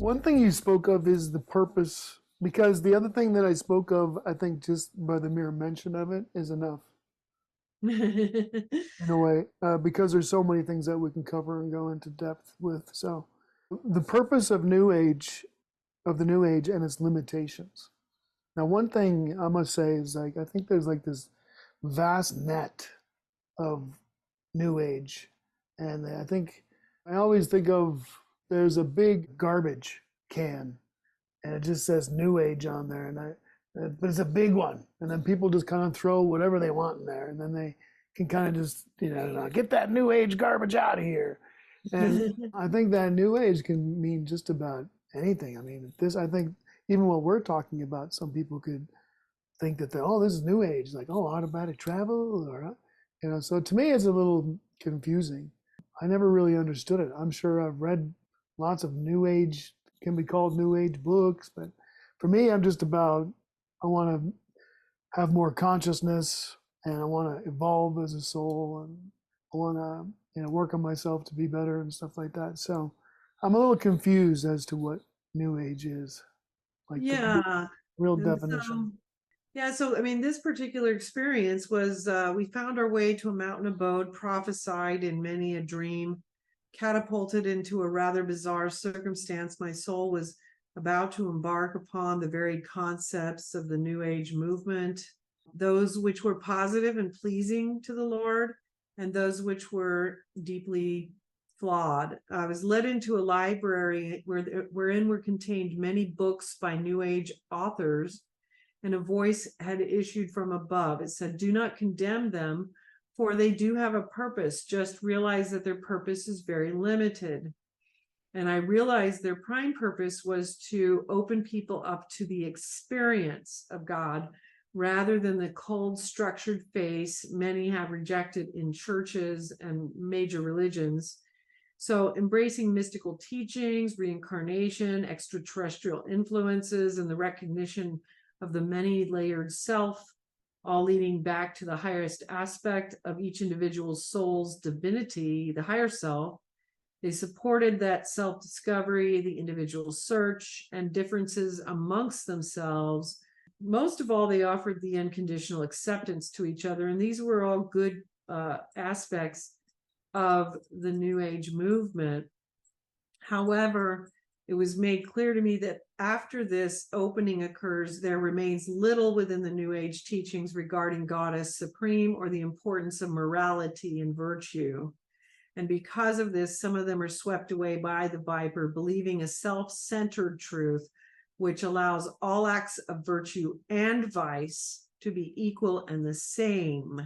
One thing you spoke of is the purpose, because the other thing that I spoke of, I think just by the mere mention of it is enough in a way, because there's so many things that we can cover and go into depth with. So, the purpose of New Age, of the New Age and its limitations. Now, one thing I must say is like, I think there's like this vast net of New Age. And I think, I always think of, there's a big garbage can and it just says New Age on there. But it's a big one. And then people just kind of throw whatever they want in there. And then they can kind of just, get that New Age garbage out of here. And I think that New Age can mean just about anything. I mean, I think even what we're talking about, some people could think that, this is New Age, like, automatic travel, or, so to me, it's a little confusing. I never really understood it. I'm sure I've read lots of New Age, can be called New Age books, but for me, I'm just about, I want to have more consciousness and I want to evolve as a soul and I want to, work on myself to be better and stuff like that. So I'm a little confused as to what New Age is, like Yeah. the real And definition. so I mean, this particular experience was we found our way to a mountain abode, prophesied in many a dream, catapulted into a rather bizarre circumstance. My soul was about to embark upon the very concepts of the New Age movement, those which were positive and pleasing to the Lord, and those which were deeply flawed. I was led into a library wherein were contained many books by New Age authors, and a voice had issued from above. It said, "Do not condemn them, for they do have a purpose. Just realize that their purpose is very limited." And I realized their prime purpose was to open people up to the experience of God rather than the cold, structured face many have rejected in churches and major religions. So, embracing mystical teachings, reincarnation, extraterrestrial influences, and the recognition of the many layered self, all leading back to the highest aspect of each individual's soul's divinity, the higher self. They supported that self-discovery, the individual search, and differences amongst themselves. Most of all, they offered the unconditional acceptance to each other, and these were all good aspects of the New Age movement. However, it was made clear to me that after this opening occurs, there remains little within the New Age teachings regarding God as supreme or the importance of morality and virtue. And because of this, some of them are swept away by the viper, believing a self-centered truth, which allows all acts of virtue and vice to be equal and the same.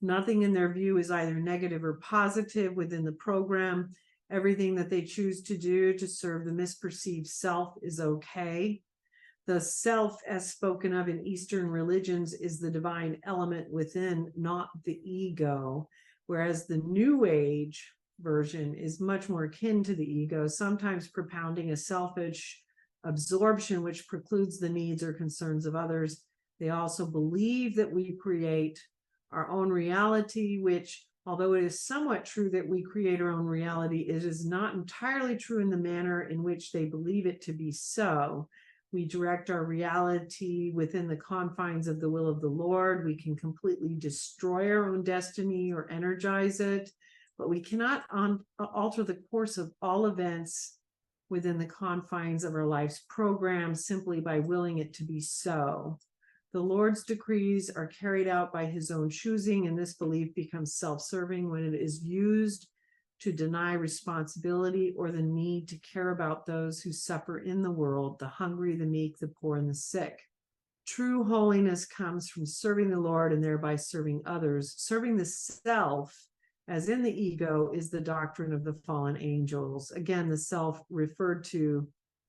Nothing in their view is either negative or positive within the program. Everything that they choose to do to serve the misperceived self is okay. The self, as spoken of in Eastern religions, is the divine element within, not the ego, whereas the New Age version is much more akin to the ego, sometimes propounding a selfish absorption which precludes the needs or concerns of others. They also believe that we create our own reality, which, although it is somewhat true that we create our own reality, it is not entirely true in the manner in which they believe it to be so. We direct our reality within the confines of the will of the Lord. We can completely destroy our own destiny or energize it, but we cannot alter the course of all events within the confines of our life's program simply by willing it to be so. The Lord's decrees are carried out by his own choosing, and this belief becomes self-serving when it is used to deny responsibility or the need to care about those who suffer in the world, the hungry, the meek, the poor, and the sick. True holiness comes from serving the Lord and thereby serving others. Serving the self, as in the ego, is the doctrine of the fallen angels. Again, the self referred to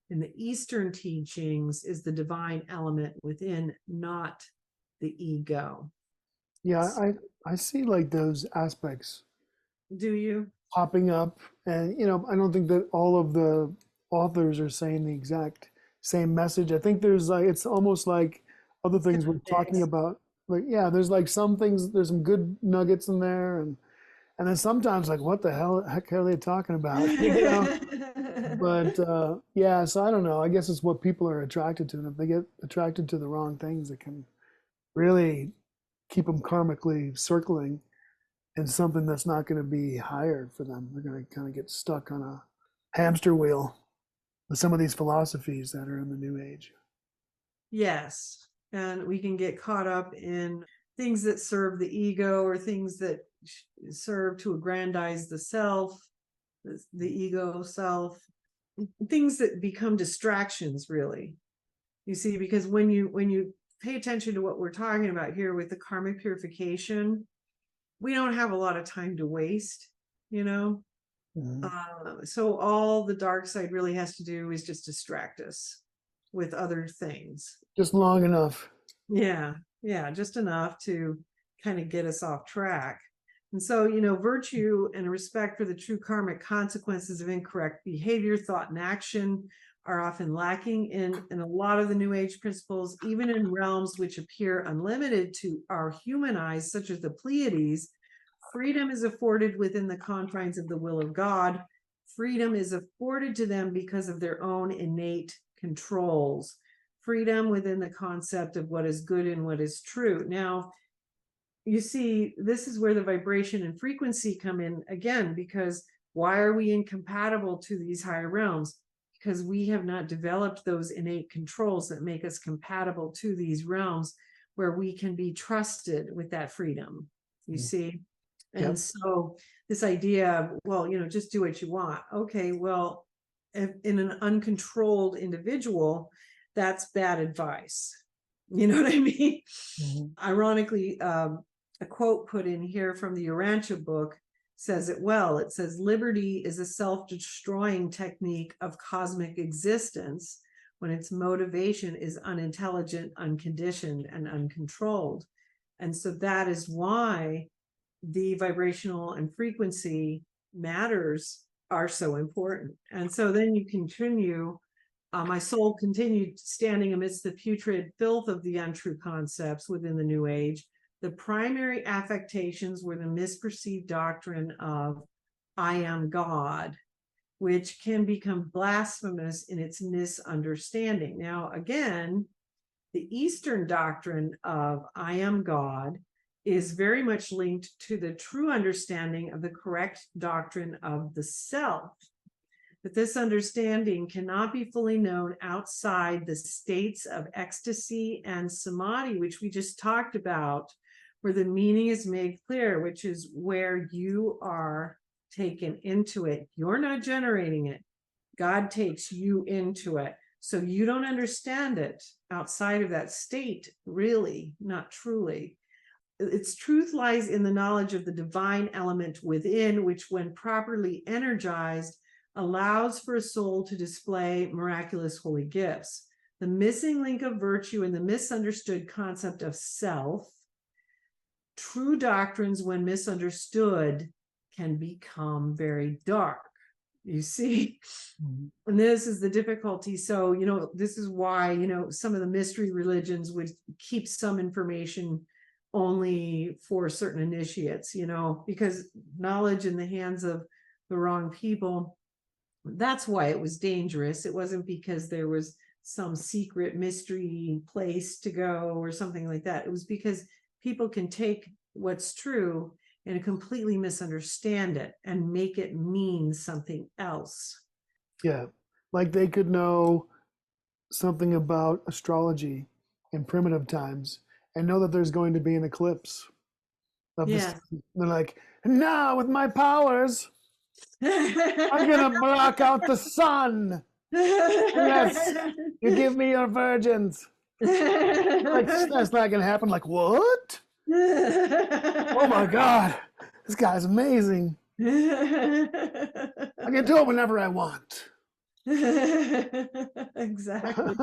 in the Eastern teachings is the divine element within, not the ego. Yeah, I see like those aspects Do you? popping up, and I don't think that all of the authors are saying the exact same message. I think there's like, it's almost like other things we're talking about. Like, yeah, there's like some things, there's some good nuggets in there, and And then sometimes like, what the heck are they talking about? You know? But yeah, so I don't know. I guess it's what people are attracted to. And if they get attracted to the wrong things, it can really keep them karmically circling in something that's not going to be higher for them. They're going to kind of get stuck on a hamster wheel with some of these philosophies that are in the New Age. Yes. And we can get caught up in things that serve the ego or things that serve to aggrandize the self, the ego self, things that become distractions, really. You see, because when you pay attention to what we're talking about here with the karmic purification, we don't have a lot of time to waste, you know. So all the dark side really has to do is just distract us with other things. Just long enough. Yeah, just enough to kind of get us off track. And so, virtue and respect for the true karmic consequences of incorrect behavior, thought, and action are often lacking in a lot of the New Age principles, even in realms which appear unlimited to our human eyes, such as the Pleiades. Freedom is afforded within the confines of the will of God. Freedom is afforded to them because of their own innate controls. Freedom within the concept of what is good and what is true. Now, you see, this is where the vibration and frequency come in again, because why are we incompatible to these higher realms? Because we have not developed those innate controls that make us compatible to these realms where we can be trusted with that freedom, you see? And so this idea of, well, just do what you want. Okay, well, in an uncontrolled individual, that's bad advice. You know what I mean? Ironically, a quote put in here from the Urantia book says it well. It says, liberty is a self-destroying technique of cosmic existence when its motivation is unintelligent, unconditioned, and uncontrolled. And so that is why the vibrational and frequency matters are so important. And so then you continue, my soul continued standing amidst the putrid filth of the untrue concepts within the New Age. The primary affectations were the misperceived doctrine of I am God, which can become blasphemous in its misunderstanding. Now, again, the Eastern doctrine of I am God is very much linked to the true understanding of the correct doctrine of the self. But this understanding cannot be fully known outside the states of ecstasy and samadhi, which we just talked about, where the meaning is made clear, which is where you are taken into it. You're not generating it. God takes you into it. So you don't understand it outside of that state, really, not truly. Its truth lies in the knowledge of the divine element within, which, when properly energized, allows for a soul to display miraculous holy gifts. The missing link of virtue and the misunderstood concept of self, true doctrines, when misunderstood, can become very dark. You see, and this is the difficulty. So, this is why, some of the mystery religions would keep some information only for certain initiates, because knowledge in the hands of the wrong people, that's why it was dangerous. It wasn't because there was some secret mystery place to go or something like that. It was because people can take what's true and completely misunderstand it and make it mean something else. Yeah, like they could know something about astrology in primitive times and know that there's going to be an eclipse of the sun. They're like, now with my powers, I'm gonna block out the sun. Yes, you give me your virgins. Like, that's not gonna happen. Like, what? Oh my God, this guy's amazing. I can do it whenever I want. Exactly.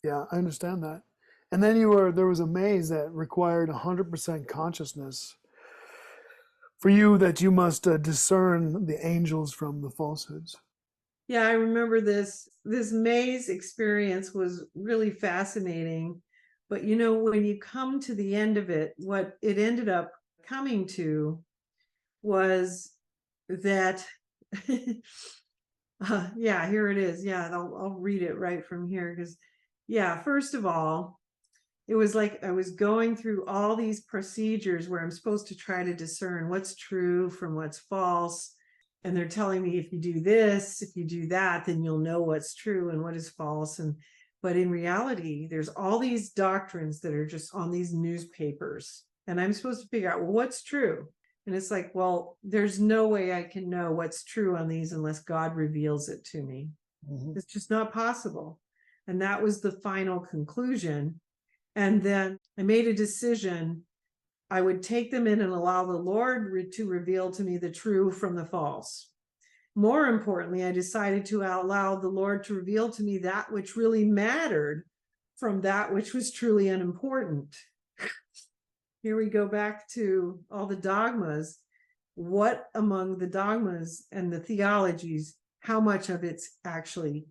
Yeah, I understand that. And then there was a maze that required 100% consciousness for you, that you must discern the angels from the falsehoods. Yeah, I remember this maze experience was really fascinating. But when you come to the end of it, what it ended up coming to was that, yeah, here it is. Yeah, I'll read it right from here because, yeah, first of all, it was like I was going through all these procedures where I'm supposed to try to discern what's true from what's false. And they're telling me if you do this, if you do that, then you'll know what's true and what is false. But in reality, there's all these doctrines that are just on these newspapers. And I'm supposed to figure out, well, what's true? And it's like, well, there's no way I can know what's true on these unless God reveals it to me. It's just not possible. And that was the final conclusion. And then I made a decision. I would take them in and allow the Lord to reveal to me the true from the false. More importantly, I decided to allow the Lord to reveal to me that which really mattered from that which was truly unimportant. Here we go back to all the dogmas. What among the dogmas and the theologies, how much of it's actually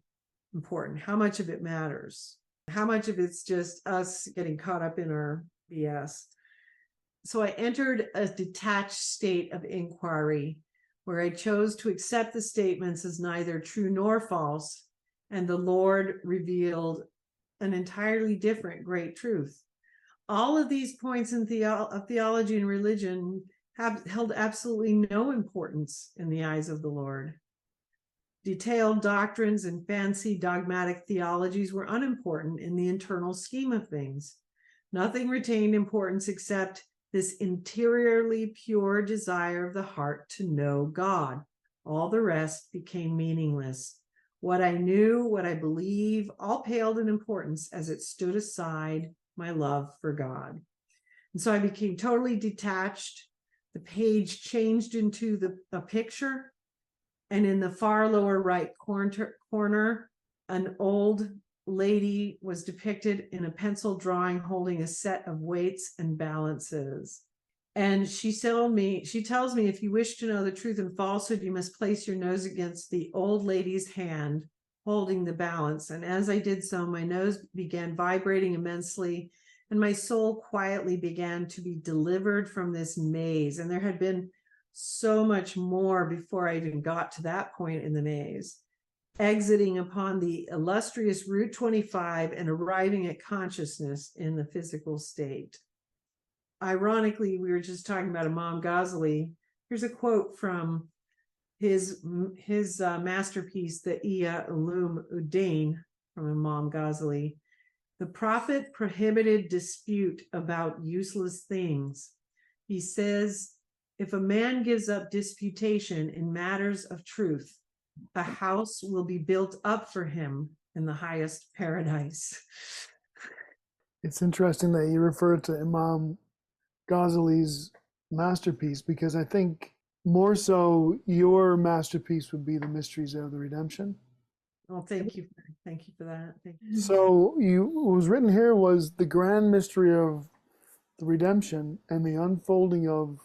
important? How much of it matters? How much of it's just us getting caught up in our BS? So I entered a detached state of inquiry where I chose to accept the statements as neither true nor false, and the Lord revealed an entirely different great truth. All of these points in theology and religion have held absolutely no importance in the eyes of the Lord. Detailed doctrines and fancy dogmatic theologies were unimportant in the internal scheme of things. Nothing retained importance except this interiorly pure desire of the heart to know God. All the rest became meaningless. What I knew, what I believe, all paled in importance as it stood aside my love for God. And so I became totally detached. The page changed into a picture. And in the far lower right corner, an old lady was depicted in a pencil drawing holding a set of weights and balances. And she tells me, if you wish to know the truth and falsehood, you must place your nose against the old lady's hand holding the balance. And as I did so, my nose began vibrating immensely, and my soul quietly began to be delivered from this maze. And there had been so much more before I even got to that point in the maze, exiting upon the illustrious Route 25 and arriving at consciousness in the physical state. Ironically, we were just talking about Imam Ghazali. Here's a quote from his masterpiece, the Ihya Ulum Uddin, from Imam Ghazali. The Prophet prohibited dispute about useless things. He says, if a man gives up disputation in matters of truth, a house will be built up for him in the highest paradise. It's interesting that you refer to Imam Ghazali's masterpiece, because I think more so your masterpiece would be the Mysteries of the Redemption. Well, thank you for that. Thank you. So what was written here was the grand mystery of the redemption and the unfolding of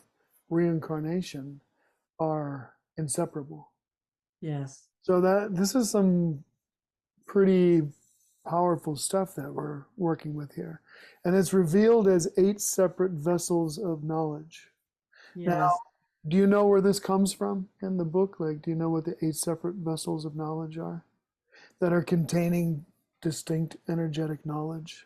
reincarnation are inseparable. Yes. So this is some pretty powerful stuff that we're working with here. And it's revealed as 8 separate vessels of knowledge. Yes. Now, do you know where this comes from in the book? Like, do you know what the 8 separate vessels of knowledge are that are containing distinct energetic knowledge?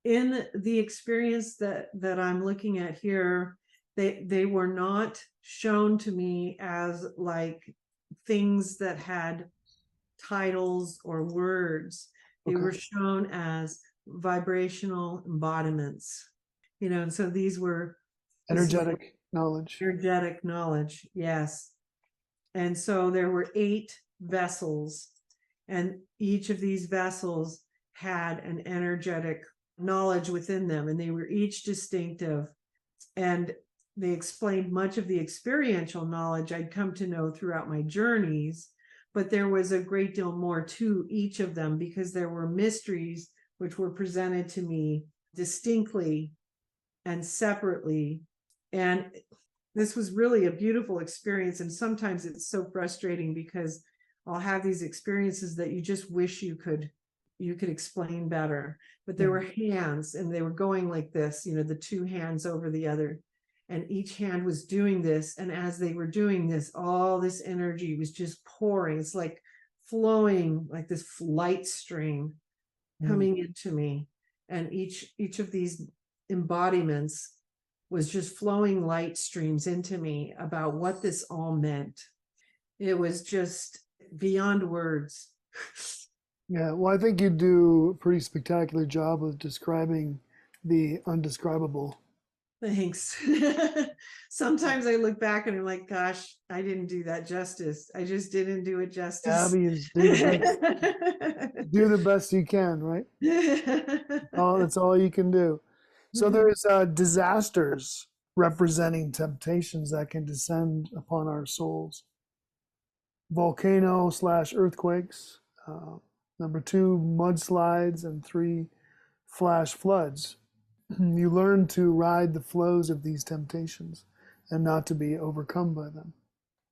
In the experience that I'm looking at here, they were not shown to me as like things that had titles or words. They were shown as vibrational embodiments, and so these were energetic knowledge. Energetic knowledge, yes. And so there were 8 vessels, and each of these vessels had an energetic knowledge within them, and they were each distinctive. And they explained much of the experiential knowledge I'd come to know throughout my journeys, but there was a great deal more to each of them because there were mysteries which were presented to me distinctly and separately. And this was really a beautiful experience. And sometimes it's so frustrating because I'll have these experiences that you just wish you could you could explain better. But there were hands, and they were going like this, you know, the two hands over the other. And each hand was doing this. And as they were doing this, all this energy was just pouring. It's like flowing like this light stream coming into me. And each of these embodiments was just flowing light streams into me about what this all meant. It was just beyond words. Yeah, well, I think you do a pretty spectacular job of describing the undescribable. Thanks. Sometimes I look back and I'm like, gosh, I didn't do that justice. I just didn't do it justice. Abby, is do the best you can, right? That's all you can do. So there's disasters representing temptations that can descend upon our souls. Volcano / earthquakes. Number 2, mudslides, and 3, flash floods. You learn to ride the flows of these temptations and not to be overcome by them.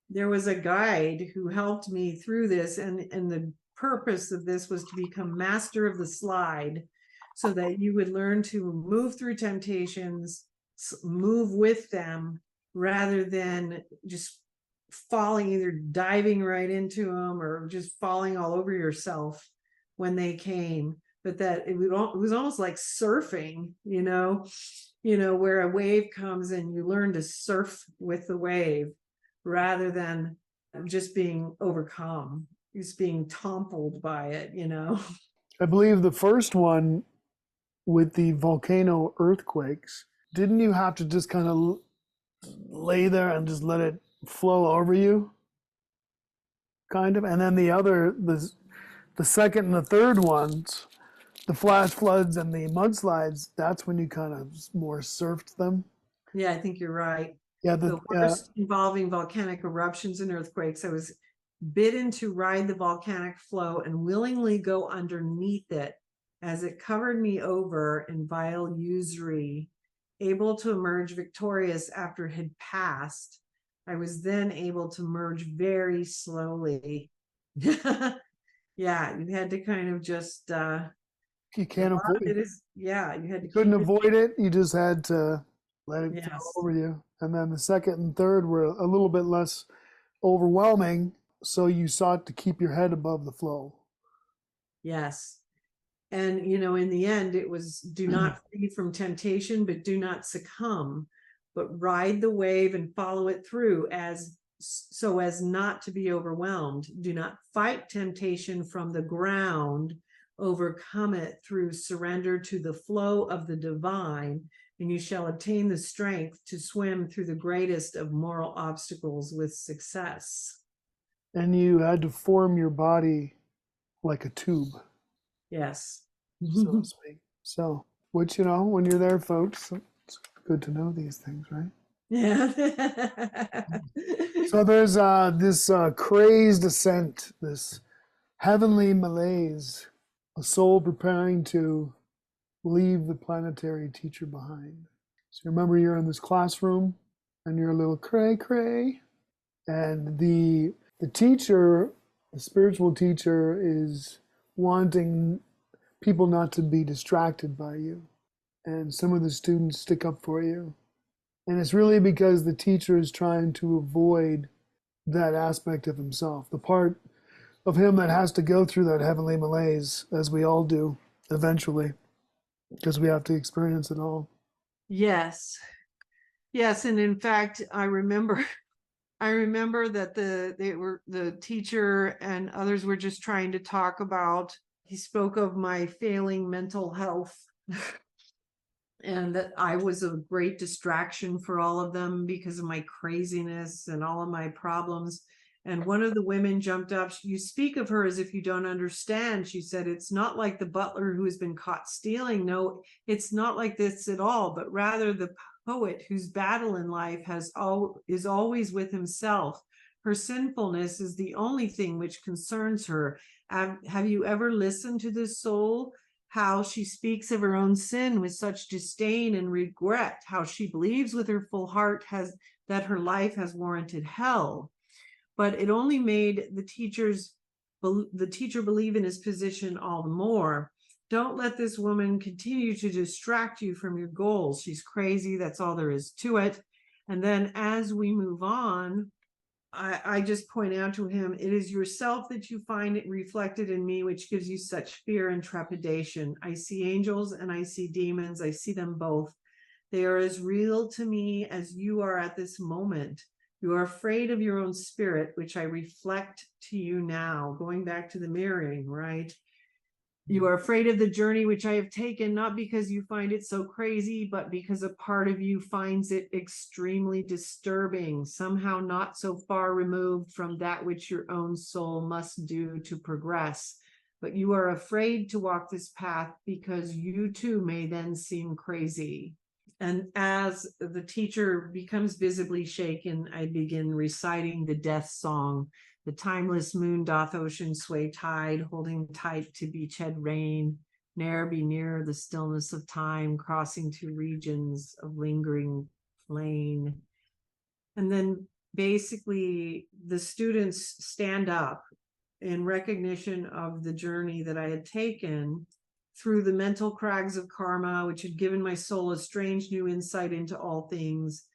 There was a guide who helped me through this, and the purpose of this was to become master of the slide, so that you would learn to move through temptations, move with them, rather than just falling, either diving right into them or just falling all over yourself when they came. But that it was almost like surfing, you know, where a wave comes and you learn to surf with the wave rather than just being overcome, just being toppled by it, you know. I believe the first one with the volcano earthquakes, didn't you have to just kind of lay there and just let it flow over you? Kind of. And then the second and the third ones, the flash floods and the mudslides, that's when you kind of more surfed them. Yeah, I think you're right. Yeah, The first involving volcanic eruptions and earthquakes, I was bidden to ride the volcanic flow and willingly go underneath it as it covered me over in vile usury, able to emerge victorious after it had passed. I was then able to merge very slowly. Yeah, you had to kind of just you can't avoid it. Yeah, you had to Couldn't keep avoid it. You just had to let it Yes. flow over you. And then the second and third were a little bit less overwhelming, so you sought to keep your head above the flow. Yes. And, in the end, it was do not flee from temptation, but do not succumb, but ride the wave and follow it through so as not to be overwhelmed. Do not fight temptation from the ground, overcome it through surrender to the flow of the divine, and you shall obtain the strength to swim through the greatest of moral obstacles with success. And you had to form your body like a tube. Yes. So to speak. So, which, when you're there, folks, it's good to know these things, right? Yeah. So there's this crazed ascent, this heavenly malaise, a soul preparing to leave the planetary teacher behind. So remember, you're in this classroom and you're a little cray cray, and the teacher, the spiritual teacher, is wanting people not to be distracted by you, and some of the students stick up for you, and it's really because the teacher is trying to avoid that aspect of himself, the part of him that has to go through that heavenly malaise, as we all do eventually, because we have to experience it all. Yes. And in fact, I remember that the teacher and others were just trying to talk about, he spoke of my failing mental health and that I was a great distraction for all of them because of my craziness and all of my problems. And one of the women jumped up. You speak of her as if you don't understand. She said, it's not like the butler who has been caught stealing. No, it's not like this at all, but rather the poet whose battle in life is always with himself. Her sinfulness is the only thing which concerns her. Have you ever listened to this soul? How she speaks of her own sin with such disdain and regret, how she believes with her full heart that her life has warranted hell. But it only made the teacher's the teacher believe in his position all the more. Don't let this woman continue to distract you from your goals. She's crazy. That's all there is to it. And then as we move on, I just point out to him, it is yourself that you find it reflected in me, which gives you such fear and trepidation. I see angels and I see demons. I see them both. They are as real to me as you are at this moment. You are afraid of your own spirit, which I reflect to you now. Going back to the mirroring, right? You are afraid of the journey which I have taken, not because you find it so crazy, but because a part of you finds it extremely disturbing, somehow not so far removed from that which your own soul must do to progress. But you are afraid to walk this path because you too may then seem crazy. And as the teacher becomes visibly shaken, I begin reciting the death song. The timeless moon doth ocean sway tide, holding tight to beachhead rain, ne'er be near the stillness of time, crossing two regions of lingering plain. And then basically the students stand up in recognition of the journey that I had taken through the mental crags of karma, which had given my soul a strange new insight into all things.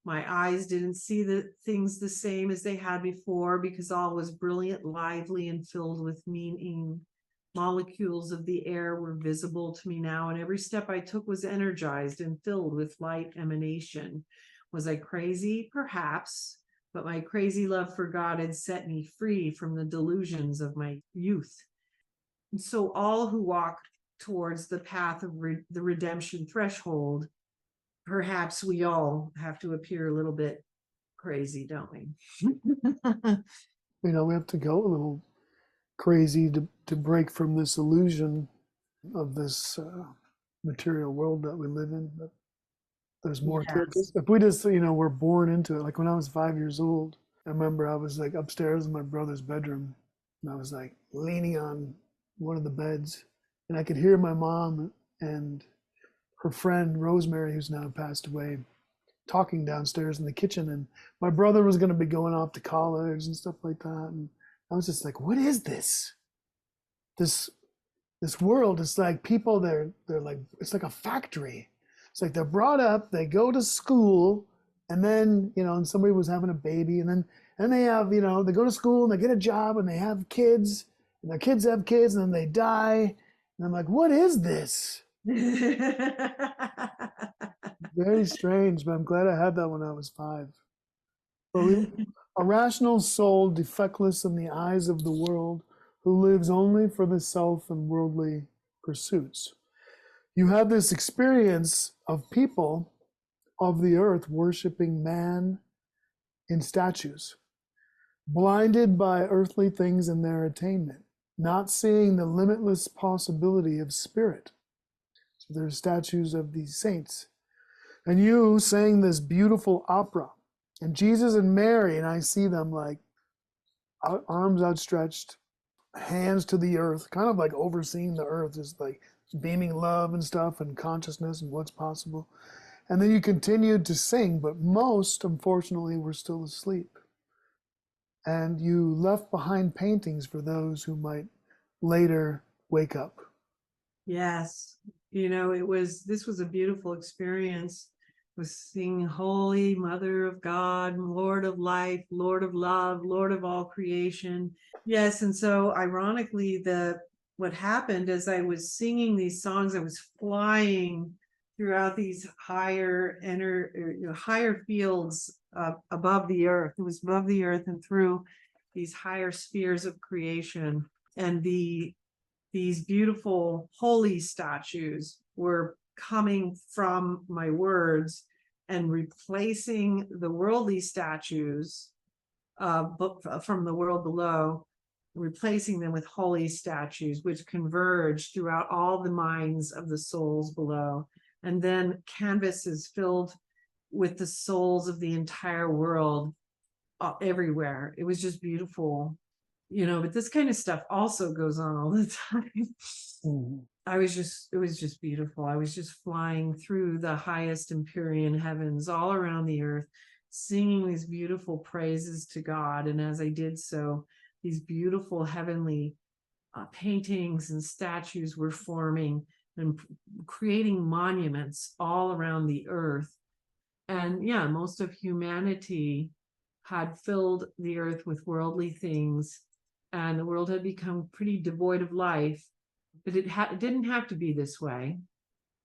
My eyes didn't see the things the same as they had before because all was brilliant, lively, and filled with meaning. Molecules of the air were visible to me now, and every step I took was energized and filled with light emanation. Was I crazy? Perhaps, but my crazy love for God had set me free from the delusions of my youth. And so all who walk towards the path of the redemption threshold, perhaps we all have to appear a little bit crazy, don't we? We have to go a little crazy to break from this illusion of this material world that we live in. But there's more to it. Yes. If we just, we're born into it. Like when I was 5 years old, I remember I was like upstairs in my brother's bedroom, and I was like leaning on one of the beds, and I could hear my mom and her friend Rosemary, who's now passed away, talking downstairs in the kitchen. And my brother was going to be going off to college and stuff like that. And I was just like, what is this? This world is like people, they're like, it's like a factory. It's like they're brought up, they go to school, and then, and somebody was having a baby, and then they have, they go to school and they get a job and they have kids, and their kids have kids, and then they die. And I'm like, what is this? Very strange, but I'm glad I had that when I was 5. A rational soul, defectless in the eyes of the world, who lives only for the self and worldly pursuits. You have this experience of people of the earth worshiping man in statues, blinded by earthly things and their attainment, not seeing the limitless possibility of spirit. So there's statues of these saints. And you sang this beautiful opera, and Jesus and Mary, and I see them like arms outstretched, hands to the earth, kind of like overseeing the earth, just like beaming love and stuff and consciousness and what's possible. And then you continued to sing, but most, unfortunately, were still asleep. And you left behind paintings for those who might later wake up. Yes. This was a beautiful experience. Was singing Holy Mother of God, Lord of Life, Lord of Love, Lord of all creation. Yes. And so ironically, what happened as I was singing these songs, I was flying throughout these higher fields above the earth. It was above the earth and through these higher spheres of creation. And these beautiful holy statues were coming from my words and replacing the worldly statues from the world below, replacing them with holy statues, which converge throughout all the minds of the souls below. And then canvases filled with the souls of the entire world everywhere. It was just beautiful. But this kind of stuff also goes on all the time. Mm-hmm. It was just beautiful. I was just flying through the highest empyrean heavens all around the earth, singing these beautiful praises to God. And as I did so, these beautiful heavenly paintings and statues were forming and creating monuments all around the earth. And yeah, most of humanity had filled the earth with worldly things, and the world had become pretty devoid of life. But it didn't have to be this way.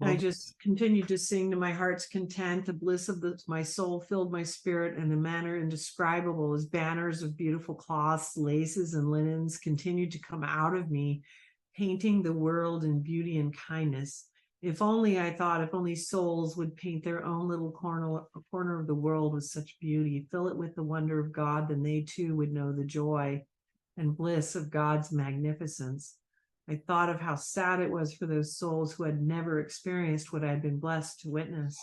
And I Well, just continued to sing to my heart's content. The bliss of my soul filled my spirit in a manner indescribable, as banners of beautiful cloths, laces, and linens continued to come out of me, painting the world in beauty and kindness. If only, I thought, if only souls would paint their own little corner of the world with such beauty, fill it with the wonder of God, then they too would know the joy and bliss of God's magnificence. I thought of how sad it was for those souls who had never experienced what I had been blessed to witness.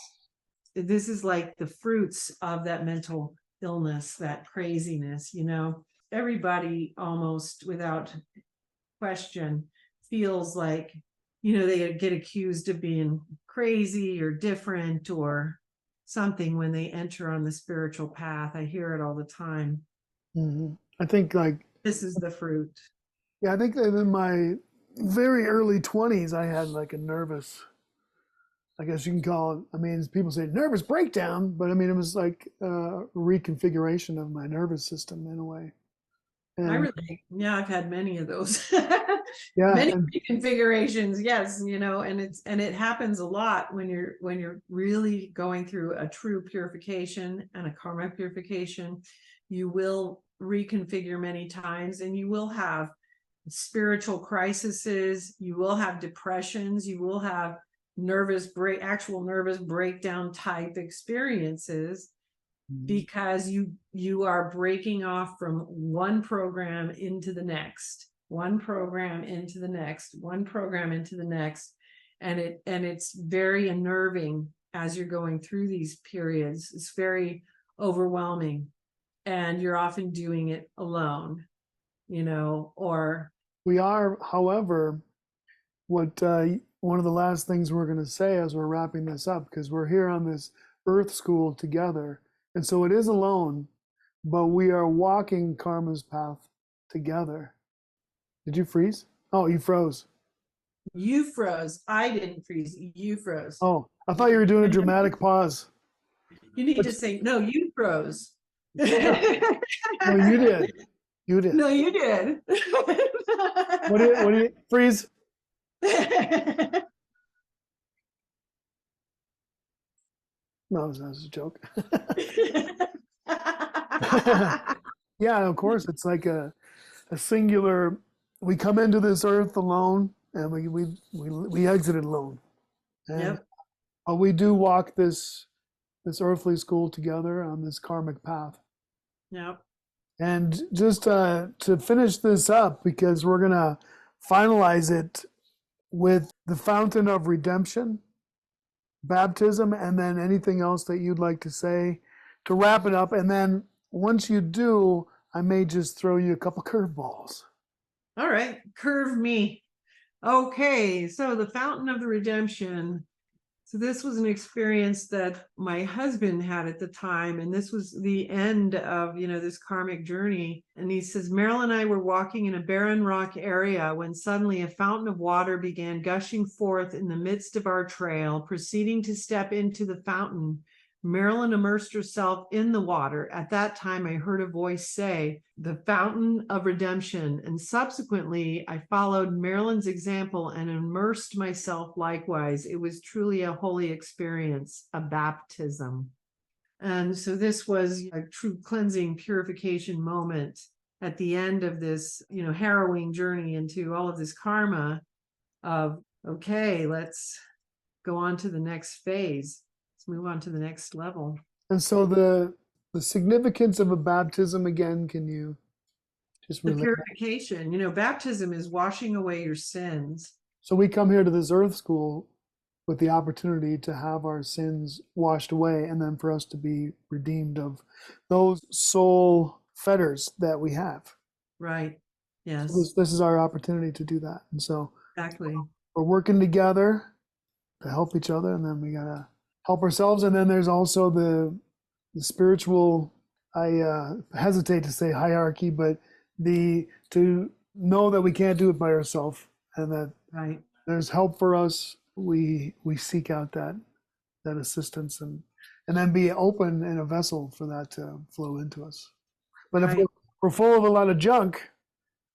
This is like the fruits of that mental illness, that craziness, you know. Everybody almost without question feels like, you know, they get accused of being crazy or different or something when they enter on the spiritual path. I hear it all the time. I think like, This is the fruit. yeah, I think that in my very early 20s, I had like a nervous, I guess you can call it, I mean, people say nervous breakdown, but I mean, it was like a reconfiguration of my nervous system in a way. I And really, yeah, I've had many of those. yeah, Many and configurations, yes, you know, and it happens a lot when you're really going through a true purification and a karma purification. You will reconfigure many times, and you will have spiritual crises, you will have depressions, you will have actual nervous breakdown type experiences, because you are breaking off from one program into the next, one program into the next, one program into the next, and it's very unnerving as you're going through these periods. It's very overwhelming, and you're often doing it alone, you know, or we are, however, what one of the last things we're going to say as we're wrapping this up, because we're here on this earth school together. And so it is alone, but we are walking karma's path together. Did you freeze? Oh, you froze. you froze. I didn't freeze. You froze. Oh, I thought you were doing a dramatic pause. You need But to say, no, you froze. no, you did. You did. No, you did. What do you freeze? No, that was a joke. Yeah, of course, it's like a singular. We come into this earth alone, and we exited alone, and Yep. we do walk this earthly school together on this karmic path. Yep. And just to finish this up, because we're gonna finalize it with the fountain of redemption, baptism, and then anything else that you'd like to say to wrap it up. And then once you do, I may just throw you a couple curveballs. All right. Curve me. Okay. So the fountain of the redemption. So this was an experience that my husband had at the time, and this was the end of, you know, this karmic journey. And he says, Marilynn and I were walking in a barren rock area when suddenly a fountain of water began gushing forth in the midst of our trail. Proceeding to step into the fountain, Marilynn immersed herself in the water. At that time, I heard a voice say, the fountain of redemption. And subsequently, I followed Marilynn's example and immersed myself likewise. It was truly a holy experience, a baptism. And so this was a true cleansing, purification moment at the end of this, you know, harrowing journey into all of this karma of, okay, let's go on to the next phase. Let's move on to the next level. And so the significance of a baptism again, can you just The relate that? purification, you know, baptism is washing away your sins. So we come here to this earth school with the opportunity to have our sins washed away, and then for us to be redeemed of those soul fetters that we have. Right. So Yes, this is our opportunity to do that. And so exactly. we're working together to help each other, and then we gotta help ourselves. And then there's also the spiritual, I hesitate to say hierarchy, but To know that we can't do it by ourselves and that Right. there's help for us. We seek out that assistance and then be open and a vessel for that to flow into us. But if Right. we're full of a lot of junk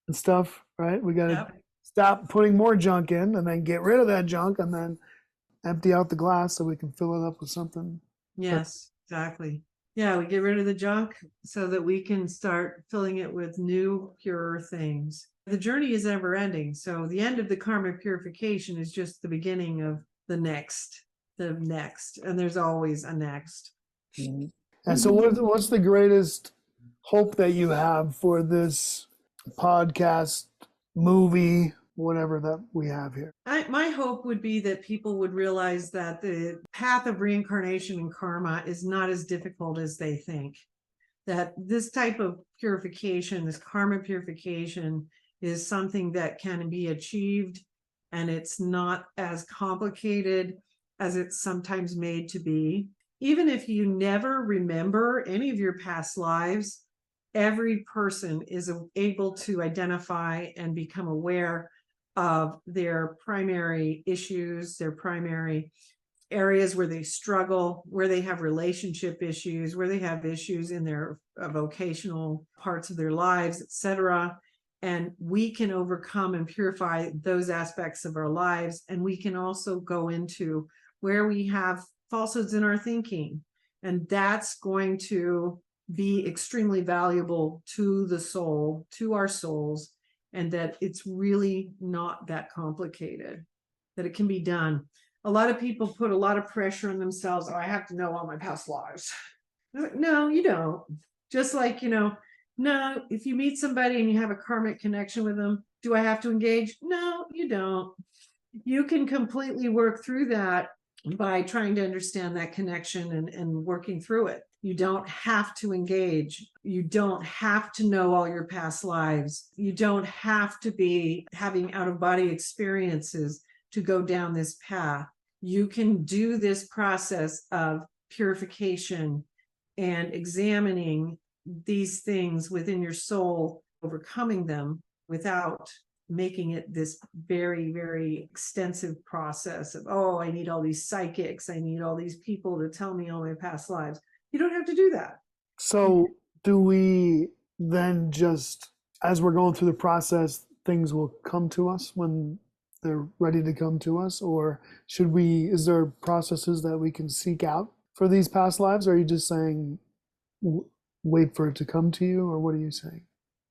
and stuff, right? We got to Yep. stop putting more junk in and then get rid of that junk and then empty out the glass so we can fill it up with something. Yes, exactly. Yeah, we get rid of the junk so that we can start filling it with new, purer things. The journey is never ending. So the end of the karma purification is just the beginning of the next, and there's always a next. And so what's the greatest hope that you have for this podcast, movie, whatever that we have here? My hope would be that people would realize that the path of reincarnation and karma is not as difficult as they think. That this type of purification, this karma purification, is something that can be achieved, and it's not as complicated as it's sometimes made to be. Even if you never remember any of your past lives, every person is able to identify and become aware of their primary issues, their primary areas where they struggle, where they have relationship issues, where they have issues in their vocational parts of their lives, etc. And we can overcome and purify those aspects of our lives. And we can also go into where we have falsehoods in our thinking. And that's going to be extremely valuable to the soul, to our souls, and that it's really not that complicated, that it can be done. A lot of people put a lot of pressure on themselves. Oh, I have to know all my past lives. No, you don't. Just like, no, if you meet somebody and you have a karmic connection with them, do I have to engage? No, you don't. You can completely work through that by trying to understand that connection and working through it. You don't have to engage. You don't have to know all your past lives. You don't have to be having out-of-body experiences to go down this path. You can do this process of purification and examining these things within your soul, overcoming them without making it this very, very extensive process of, oh, I need all these psychics, I need all these people to tell me all my past lives. You don't have to do that. So do we then just, as we're going through the process, things will come to us when they're ready to come to us? Or is there processes that we can seek out for these past lives? Or are you just saying, wait for it to come to you? Or what are you saying?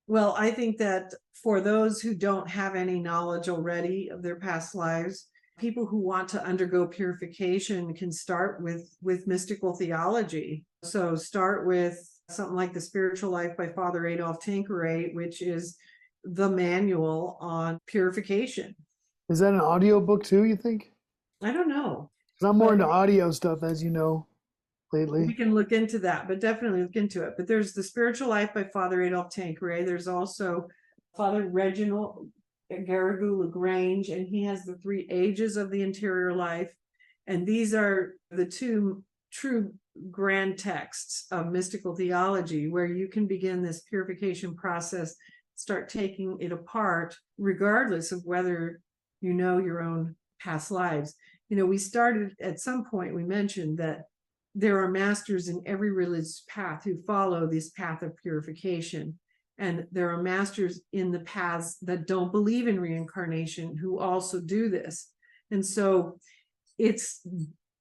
Well, I think that for those who don't have any knowledge already of their past lives, people who want to undergo purification can start with mystical theology. So start with something like The Spiritual Life by Father Adolf Tanqueray, which is the manual on purification. Is that an audio book too, you think? I don't know. Because I'm more into audio stuff, as you know, lately. We can look into that, but definitely look into it. But there's The Spiritual Life by Father Adolf Tanqueray. There's also Father Reginald Garrigou Lagrange, and he has the 3 ages of the interior life. And these are the 2 true grand texts of mystical theology where you can begin this purification process, start taking it apart, regardless of whether you know your own past lives. We started at some point, we mentioned that there are masters in every religious path who follow this path of purification. And there are masters in the paths that don't believe in reincarnation who also do this. And so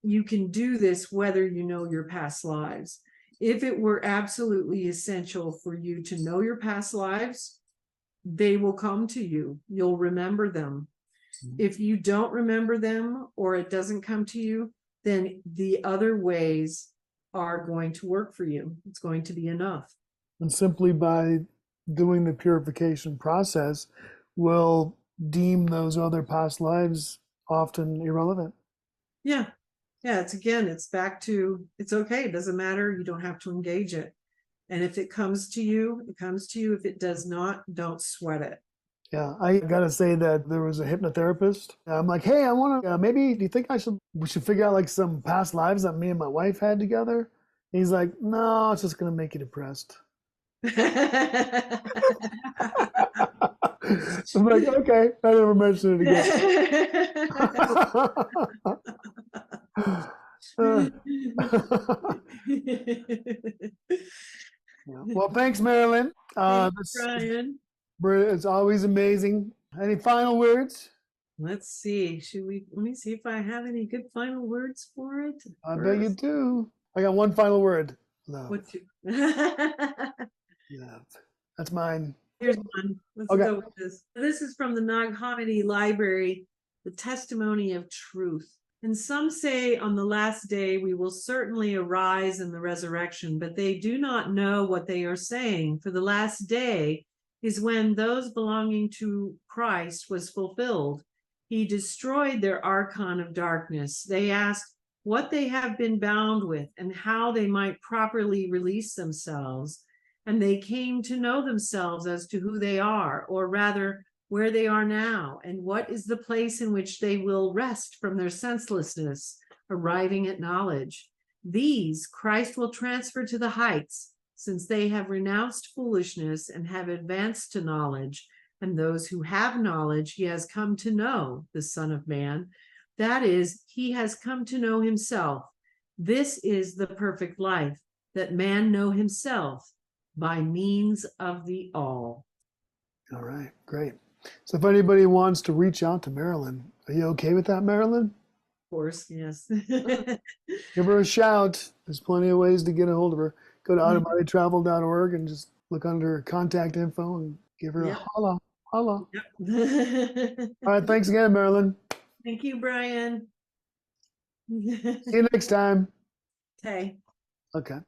you can do this whether you know your past lives. If it were absolutely essential for you to know your past lives, they will come to you. You'll remember them. If you don't remember them or it doesn't come to you, then the other ways are going to work for you. It's going to be enough. And simply by doing the purification process, will deem those other past lives often irrelevant. Yeah. It's back to, it's okay. It doesn't matter. You don't have to engage it. And if it comes to you, it comes to you. If it does not, don't sweat it. Yeah, I gotta say that there was a hypnotherapist. I'm like, hey, I want to. Maybe do you think we should figure out like some past lives that me and my wife had together? And he's like, no, it's just gonna make you depressed. I'm like, okay, I never mentioned it again. Yeah. Well, thanks, Marilyn. Thanks, Brian. It's always amazing. Any final words? Let's see. Let me see if I have any good final words for it. I bet you do. I got one final word. Love. What you? Love. That's mine. Here's one. Let's Okay. go with this. This is from the Nag Hammadi Library, the testimony of truth. And some say on the last day we will certainly arise in the resurrection, but they do not know what they are saying. For the last day is when those belonging to Christ was fulfilled. He destroyed their archon of darkness. They asked what they have been bound with and how they might properly release themselves. And they came to know themselves as to who they are, or rather, where they are now, and what is the place in which they will rest from their senselessness, arriving at knowledge. These Christ will transfer to the heights, since they have renounced foolishness and have advanced to knowledge. And those who have knowledge, he has come to know, the Son of Man. That is, he has come to know himself. This is the perfect life, that man know himself by means of the all. All right, great. So if anybody wants to reach out to Marilyn, are you okay with that, Marilyn? Of course, yes. Give her a shout. There's plenty of ways to get a hold of her. Go to outofbodytravel.org and just look under contact info and give her a holla. Holla. Yep. All right, thanks again, Marilyn. Thank you, Brian. See you next time. Okay. Okay.